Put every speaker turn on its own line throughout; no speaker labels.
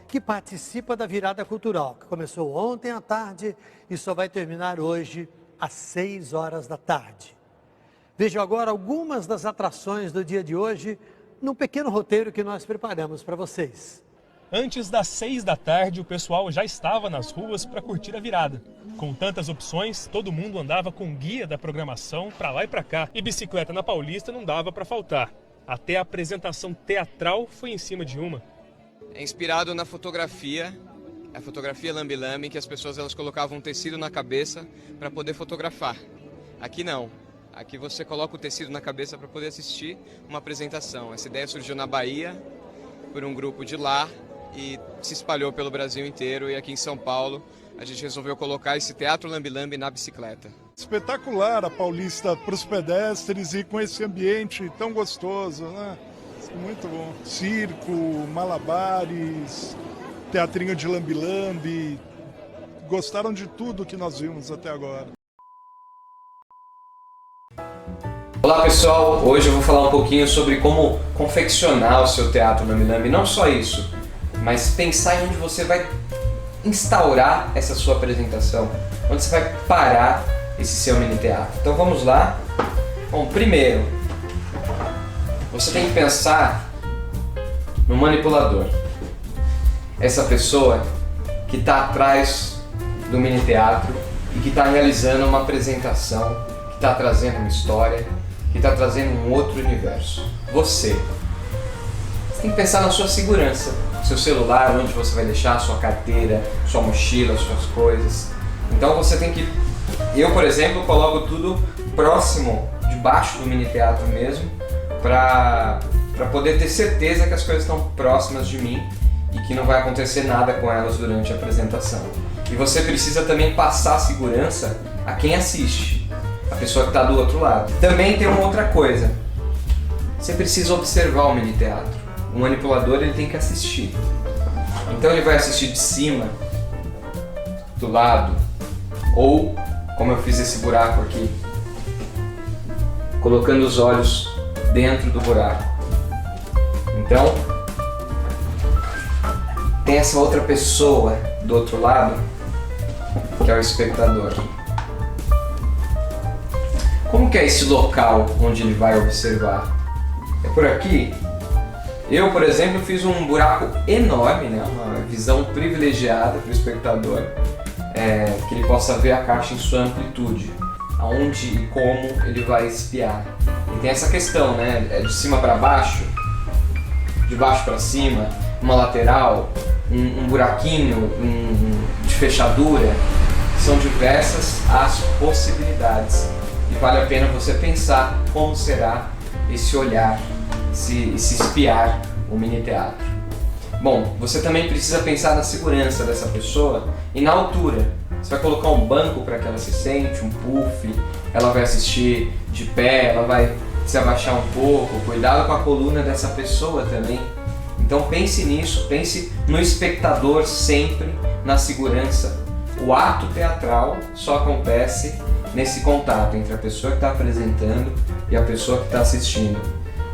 que participa da virada cultural, que começou ontem à tarde e só vai terminar hoje às 6 horas da tarde. Vejam agora algumas das atrações do dia de hoje, num pequeno roteiro que nós preparamos para vocês.
Antes das 6 da tarde, o pessoal já estava nas ruas para curtir a virada. Com tantas opções, todo mundo andava com guia da programação para lá e para cá. E bicicleta na Paulista não dava para faltar. Até a apresentação teatral foi em cima de uma.
É inspirado na fotografia, a fotografia lambe-lambe, que as pessoas elas colocavam um tecido na cabeça para poder fotografar. Aqui não. Aqui você coloca o tecido na cabeça para poder assistir uma apresentação. Essa ideia surgiu na Bahia, por um grupo de lá, e se espalhou pelo Brasil inteiro. E aqui em São Paulo, a gente resolveu colocar esse teatro lambe-lambe na bicicleta.
Espetacular a Paulista para os pedestres e com esse ambiente tão gostoso, né? Muito bom. Circo, malabares, teatrinho de lambe-lambe. Gostaram de tudo que nós vimos até agora.
Olá pessoal, hoje eu vou falar um pouquinho sobre como confeccionar o seu teatro lambe-lambe. Não só isso, mas pensar em onde você vai instaurar essa sua apresentação, onde você vai parar esse seu mini teatro. Então vamos lá. Bom, primeiro, você tem que pensar no manipulador. Essa pessoa que está atrás do mini teatro e que está realizando uma apresentação, que está trazendo uma história, que está trazendo um outro universo. Você tem que pensar na sua segurança, seu celular, onde você vai deixar, sua carteira, sua mochila, suas coisas. Então você tem que... Eu, por exemplo, coloco tudo próximo, debaixo do mini teatro mesmo, para poder ter certeza que as coisas estão próximas de mim e que não vai acontecer nada com elas durante a apresentação. E você precisa também passar a segurança a quem assiste, a pessoa que está do outro lado. Também tem uma outra coisa, você precisa observar o mini teatro. O manipulador ele tem que assistir. Então ele vai assistir de cima, do lado, ou, como eu fiz esse buraco aqui, colocando os olhos dentro do buraco. Então, tem essa outra pessoa do outro lado, que é o espectador. Como que é esse local onde ele vai observar? É por aqui? Eu, por exemplo, fiz um buraco enorme, né? Uma visão privilegiada para o espectador, que ele possa ver a caixa em sua amplitude, aonde e como ele vai espiar. E tem essa questão, né? É de cima para baixo, de baixo para cima, uma lateral, um buraquinho de fechadura. São diversas as possibilidades e vale a pena você pensar como será esse olhar, se espiar o mini teatro. Bom, você também precisa pensar na segurança dessa pessoa e na altura. Você vai colocar um banco para que ela se sente, um puff, ela vai assistir de pé, ela vai se abaixar um pouco, cuidado com a coluna dessa pessoa também. Então pense nisso, pense no espectador sempre, na segurança. O ato teatral só acontece nesse contato entre a pessoa que está apresentando e a pessoa que está assistindo.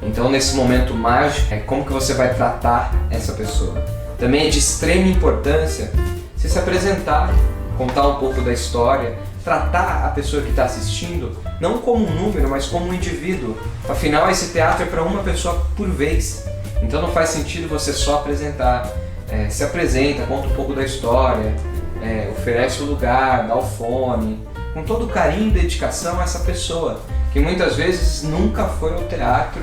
Então nesse momento mágico, é como que você vai tratar essa pessoa. Também é de extrema importância você se apresentar, contar um pouco da história, tratar a pessoa que está assistindo não como um número, mas como um indivíduo. Afinal, esse teatro é para uma pessoa por vez. Então não faz sentido você só apresentar. Se apresenta, conta um pouco da história, oferece o lugar, dá o fone, com todo carinho e dedicação a essa pessoa, que muitas vezes nunca foi ao teatro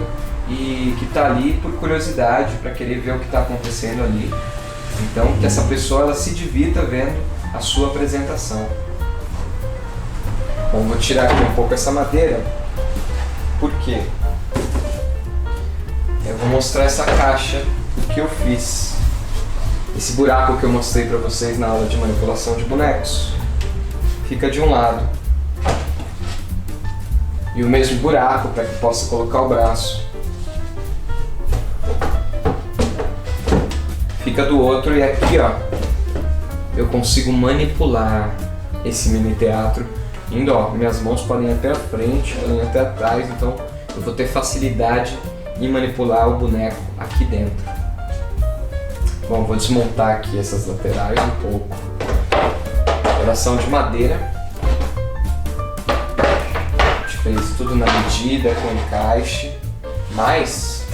e que está ali por curiosidade, para querer ver o que está acontecendo ali. Então que essa pessoa ela se divirta vendo a sua apresentação. Bom, vou tirar aqui um pouco essa madeira. Por quê? Eu vou mostrar essa caixa que eu fiz. Esse buraco que eu mostrei para vocês na aula de manipulação de bonecos fica de um lado. E o mesmo buraco para que possa colocar o braço fica do outro, e aqui ó, eu consigo manipular esse mini teatro indo, ó, minhas mãos podem ir até a frente, podem ir até atrás, então eu vou ter facilidade em manipular o boneco aqui dentro. Bom, vou desmontar aqui essas laterais um pouco. Elas são de madeira. A gente fez tudo na medida, com encaixe, mas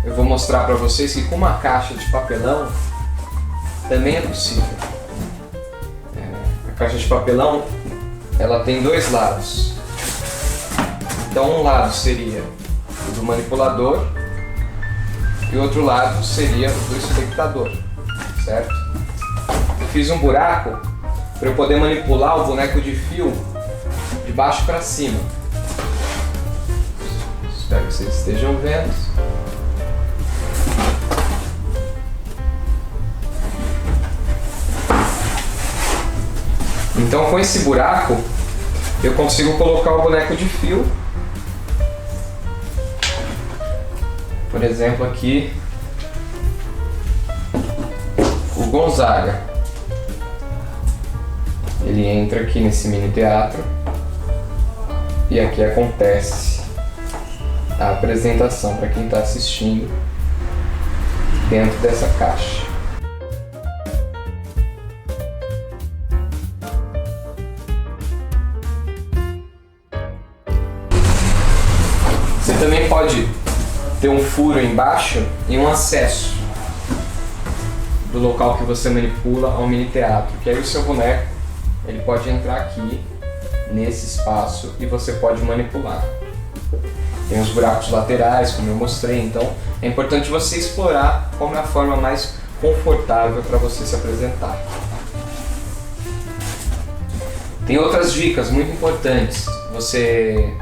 eu vou mostrar para vocês que com uma caixa de papelão também é possível. A caixa de papelão, ela tem dois lados. Então um lado seria o do manipulador e o outro lado seria o do espectador, certo? Eu fiz um buraco para eu poder manipular o boneco de fio de baixo para cima. Espero que vocês estejam vendo. Então com esse buraco eu consigo colocar o boneco de fio. Por exemplo, aqui o Gonzaga. Ele entra aqui nesse mini teatro e aqui acontece a apresentação para quem está assistindo dentro dessa caixa. Você também pode ter um furo embaixo e um acesso do local que você manipula ao mini teatro, que aí o seu boneco ele pode entrar aqui nesse espaço e você pode manipular. Tem os buracos laterais, como eu mostrei, então é importante você explorar como é a forma mais confortável para você se apresentar. Tem outras dicas muito importantes. Você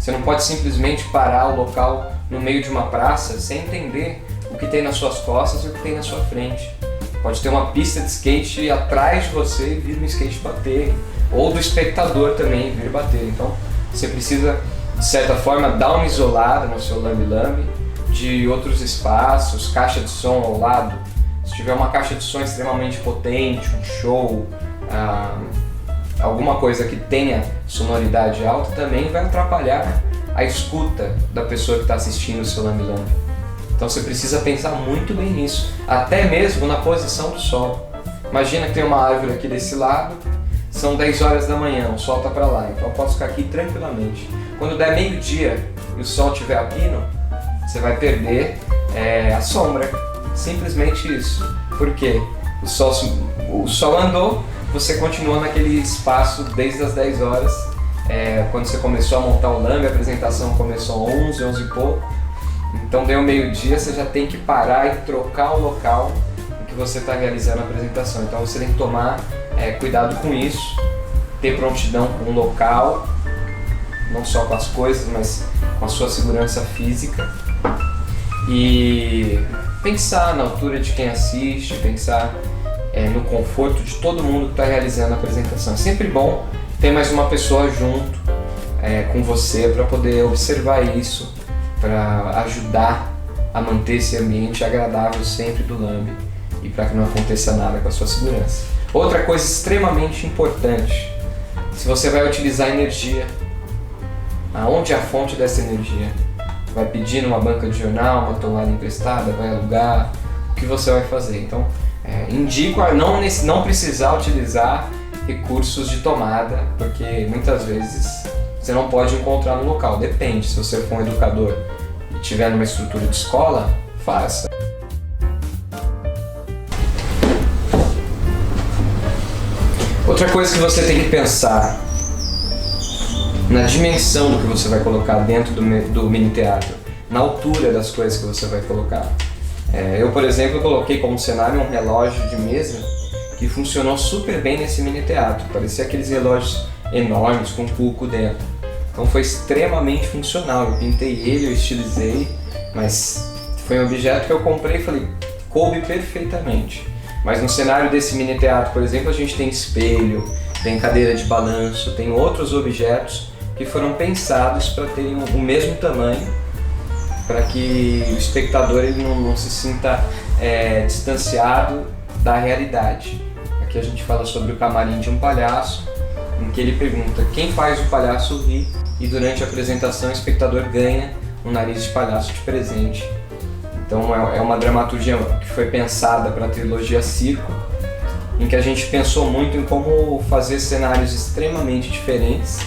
não pode simplesmente parar o local no meio de uma praça sem entender o que tem nas suas costas e o que tem na sua frente. Pode ter uma pista de skate atrás de você e vir um skate bater, ou do espectador também vir bater. Então você precisa, de certa forma, dar uma isolada no seu lambe-lambe de outros espaços, caixa de som ao lado. Se tiver uma caixa de som extremamente potente, um show, alguma coisa que tenha sonoridade alta, também vai atrapalhar a escuta da pessoa que está assistindo o seu lambe-lambe. Então você precisa pensar muito bem nisso, até mesmo na posição do sol. Imagina que tem uma árvore aqui desse lado, são 10 horas da manhã, o sol está para lá, então eu posso ficar aqui tranquilamente. Quando der meio-dia e o sol estiver a pino, você vai perder a sombra, simplesmente isso. Por quê? O sol andou, você continua naquele espaço desde as 10 horas, quando você começou a montar o lambe, a apresentação começou às 11 e pouco, então deu meio-dia, você já tem que parar e trocar o local em que você está realizando a apresentação. Então você tem que tomar cuidado com isso, ter prontidão com o local, não só com as coisas, mas com a sua segurança física, e pensar na altura de quem assiste, pensar no conforto de todo mundo que está realizando a apresentação. É sempre bom ter mais uma pessoa junto com você para poder observar isso, para ajudar a manter esse ambiente agradável sempre do lambe e para que não aconteça nada com a sua segurança. Outra coisa extremamente importante, se você vai utilizar energia, aonde é a fonte dessa energia? Vai pedir numa banca de jornal, uma tomada emprestada, vai alugar, o que você vai fazer? Então, indico a não precisar utilizar recursos de tomada, porque muitas vezes você não pode encontrar no local. Depende, se você for um educador e tiver numa estrutura de escola, faça. Outra coisa que você tem que pensar na dimensão do que você vai colocar dentro do mini teatro, na altura das coisas que você vai colocar. Eu, por exemplo, coloquei como cenário um relógio de mesa que funcionou super bem nesse mini teatro. Parecia aqueles relógios enormes com cuco dentro. Então foi extremamente funcional. Eu pintei ele, eu estilizei, mas foi um objeto que eu comprei e falei, coube perfeitamente. Mas no cenário desse mini teatro, por exemplo, a gente tem espelho, tem cadeira de balanço, tem outros objetos que foram pensados para terem o mesmo tamanho, para que o espectador ele não se sinta distanciado da realidade. Aqui a gente fala sobre o camarim de um palhaço, em que ele pergunta quem faz o palhaço rir, e durante a apresentação o espectador ganha um nariz de palhaço de presente. Então é uma dramaturgia que foi pensada para a trilogia Circo, em que a gente pensou muito em como fazer cenários extremamente diferentes.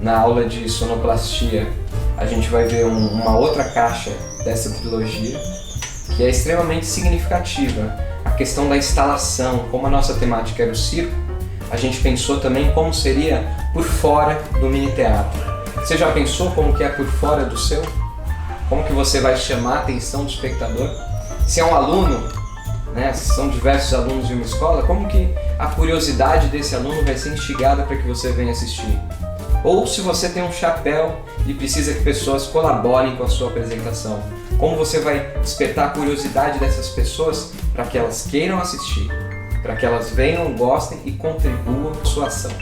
Na aula de sonoplastia a gente vai ver uma outra caixa dessa trilogia, que é extremamente significativa. A questão da instalação, como a nossa temática era o circo, a gente pensou também como seria por fora do mini teatro. Você já pensou como que é por fora do seu? Como que você vai chamar a atenção do espectador? Se é um aluno, né, se são diversos alunos de uma escola, como que a curiosidade desse aluno vai ser instigada para que você venha assistir? Ou se você tem um chapéu e precisa que pessoas colaborem com a sua apresentação, como você vai despertar a curiosidade dessas pessoas para que elas queiram assistir, para que elas venham, gostem e contribuam com a sua ação?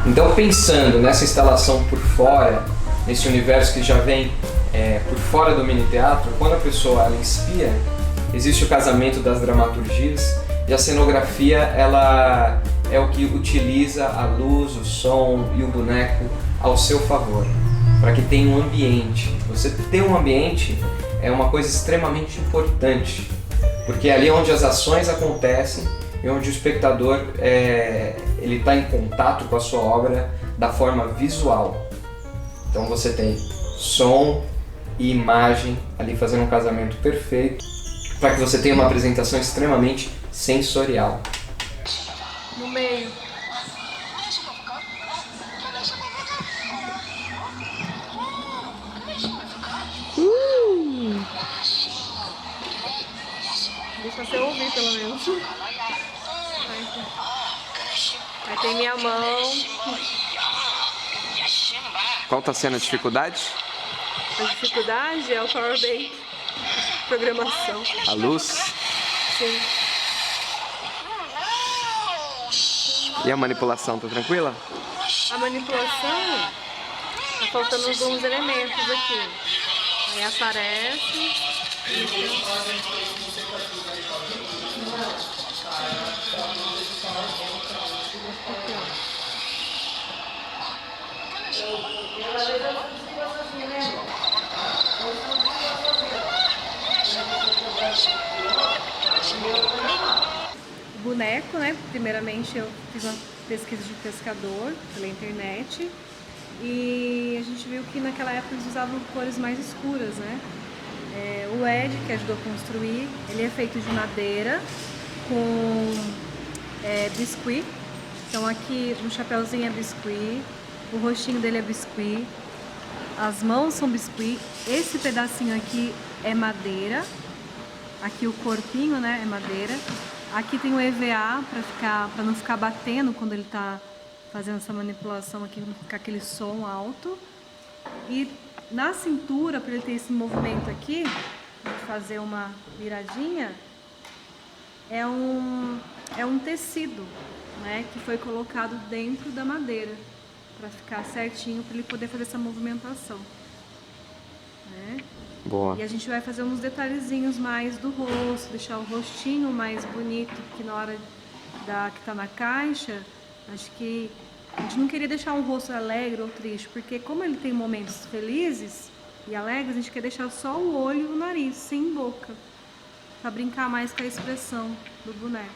Então, pensando nessa instalação por fora, nesse universo que já vem por fora do mini teatro, quando a pessoa ela inspira, existe o casamento das dramaturgias e a cenografia ela é o que utiliza a luz, o som e o boneco ao seu favor, para que tenha um ambiente. Você ter um ambiente é uma coisa extremamente importante, porque é ali onde as ações acontecem e onde o espectador ele está em contato com a sua obra da forma visual. Então você tem som e imagem ali fazendo um casamento perfeito para que você tenha uma apresentação extremamente sensorial.
No meio. Deixa você ouvir pelo menos. Aí tem minha mão.
Qual está sendo a dificuldade?
A dificuldade é o Power Bank. Programação.
A luz?
Sim.
E a manipulação, tá tranquila?
A manipulação tá faltando alguns elementos aqui. Aí aparece. O boneco, né? Primeiramente eu fiz uma pesquisa de pescador pela internet e a gente viu que naquela época eles usavam cores mais escuras, né? O Ed, que ajudou a construir, ele é feito de madeira com biscuit. Então aqui o chapéuzinho é biscuit, o rostinho dele é biscuit, as mãos são biscuit, esse pedacinho aqui é madeira, aqui o corpinho, né, é madeira. Aqui tem o EVA para não ficar batendo quando ele está fazendo essa manipulação aqui, não ficar aquele som alto. E na cintura, para ele ter esse movimento aqui, de fazer uma viradinha, é um tecido, né, que foi colocado dentro da madeira para ficar certinho, para ele poder fazer essa movimentação, né?
Boa.
E a gente vai fazer uns detalhezinhos mais do rosto, deixar o rostinho mais bonito, porque na hora que tá na caixa, acho que a gente não queria deixar um rosto alegre ou triste, porque como ele tem momentos felizes e alegres, a gente quer deixar só o olho e o nariz, sem boca, para brincar mais com a expressão do boneco.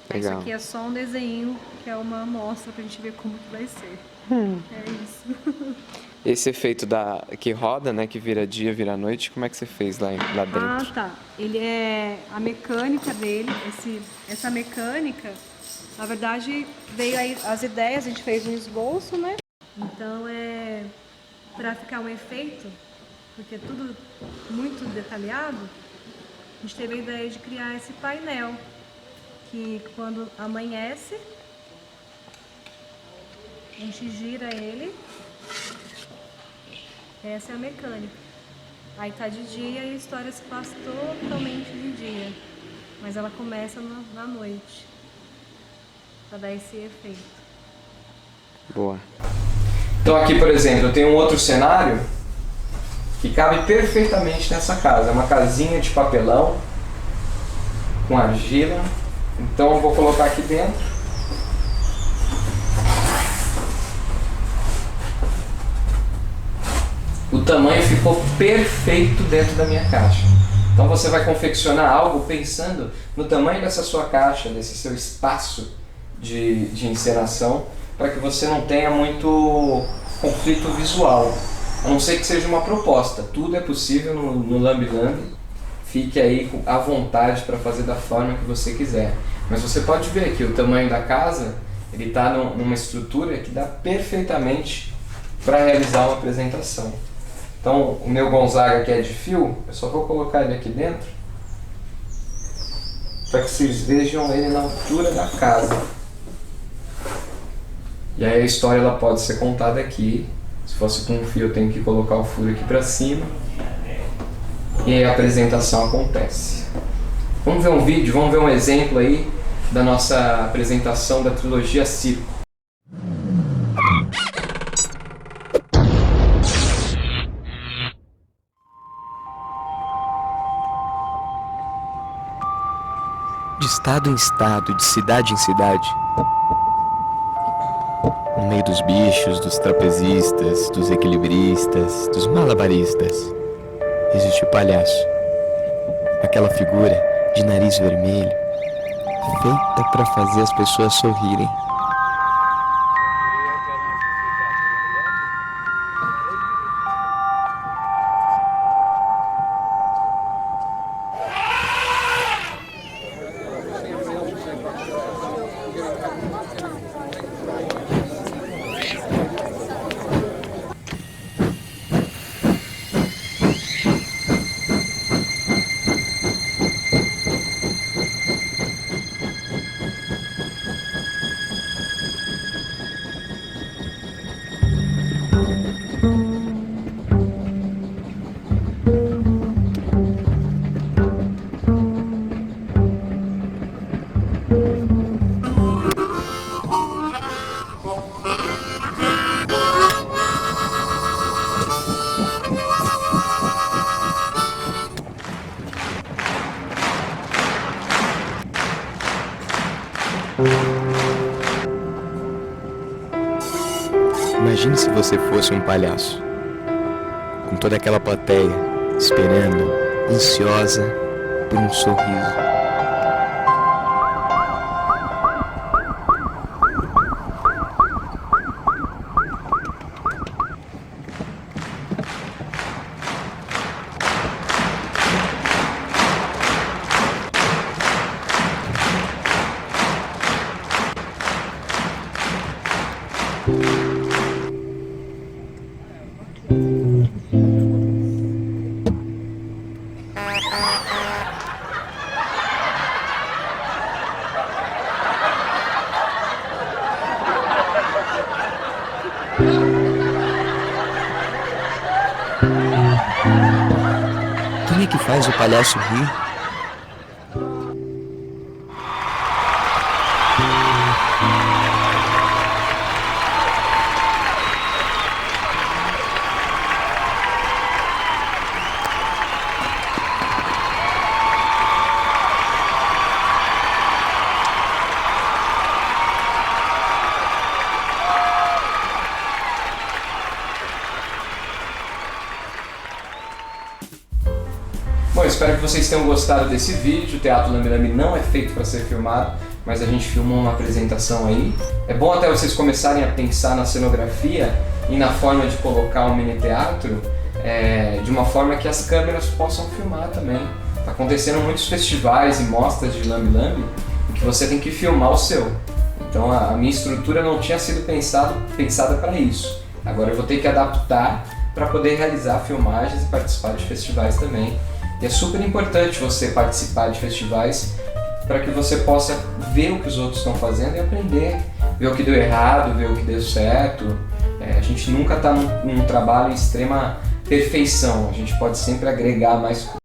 Legal.
Isso aqui é só um desenho, que é uma amostra pra gente ver como que vai ser. É isso.
Esse efeito que roda, né, que vira dia, vira noite, como é que você fez lá dentro?
Ah, tá. Ele é a mecânica dele, essa mecânica, na verdade, veio aí as ideias, a gente fez um esboço, né? Então para ficar um efeito, porque é tudo muito detalhado, a gente teve a ideia de criar esse painel, que quando amanhece, a gente gira ele. Essa é a mecânica. Aí tá de dia e a história se passa totalmente de dia, mas ela começa na noite, para dar esse efeito.
Boa.
Então aqui, por exemplo, eu tenho um outro cenário que cabe perfeitamente nessa casa. É uma casinha de papelão com argila. Então eu vou colocar aqui dentro. O tamanho ficou perfeito dentro da minha caixa. Então você vai confeccionar algo pensando no tamanho dessa sua caixa, desse seu espaço de encenação, para que você não tenha muito conflito visual. A não ser que seja uma proposta, tudo é possível no Lambi Lambi. Fique aí à vontade para fazer da forma que você quiser. Mas você pode ver que o tamanho da casa, ele está numa estrutura que dá perfeitamente para realizar uma apresentação. Então o meu Gonzaga, que é de fio, eu só vou colocar ele aqui dentro para que vocês vejam ele na altura da casa. E aí a história ela pode ser contada aqui. Se fosse com um fio, eu tenho que colocar o furo aqui para cima. E aí a apresentação acontece. Vamos ver um vídeo, vamos ver um exemplo aí da nossa apresentação da trilogia Circo.
De estado em estado, de cidade em cidade, no meio dos bichos, dos trapezistas, dos equilibristas, dos malabaristas, existe o palhaço. Aquela figura de nariz vermelho, feita para fazer as pessoas sorrirem. Imagine se você fosse um palhaço, com toda aquela plateia esperando, ansiosa por um sorriso. Quem é que faz o palhaço rir?
Bom, espero que vocês tenham gostado desse vídeo. O Teatro Lambi Lambi não é feito para ser filmado, mas a gente filmou uma apresentação aí. É bom até vocês começarem a pensar na cenografia e na forma de colocar um mini teatro de uma forma que as câmeras possam filmar também. Tá acontecendo muitos festivais e mostras de Lambi Lambi em que você tem que filmar o seu. Então a minha estrutura não tinha sido pensada para isso. Agora eu vou ter que adaptar para poder realizar filmagens e participar de festivais também. E é super importante você participar de festivais para que você possa ver o que os outros estão fazendo e aprender, ver o que deu errado, ver o que deu certo. A gente nunca está num trabalho em extrema perfeição, a gente pode sempre agregar mais coisas.